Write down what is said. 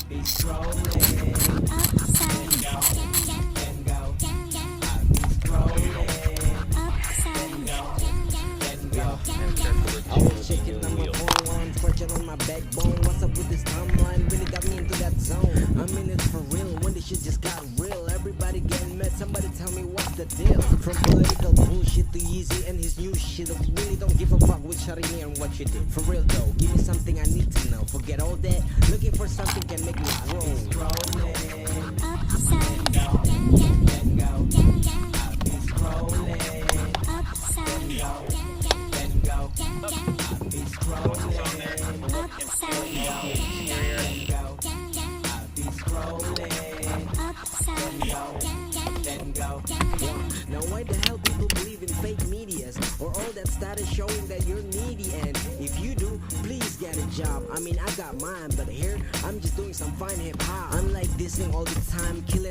be scrolling, upside then go, down, then go. I be scrolling, upside then go. I was shaking on my phone while I'm stretching on my backbone. What's up with this timeline? Really got me into that zone. I mean it's for real when this shit just got real. Everybody getting mad, somebody tell me what's the deal. From political bullshit to Yeezy and his new shit. I really don't give a fuck with Sharini and what you did. For real though, give me something I need to know. Forget all that, looking for something can make me grow. Scrolling, upside go, down, then go. down, I be scrolling, upside go, down, then go. down, I be scrolling, upside then go. down, I be scrolling, upside then go. Now why the hell people believe in fake medias or all that status showing that you're needy? And if you do, please get a job. I mean I got mine, but here I'm just doing some fine hip hop. I'm like dissing all the time, killing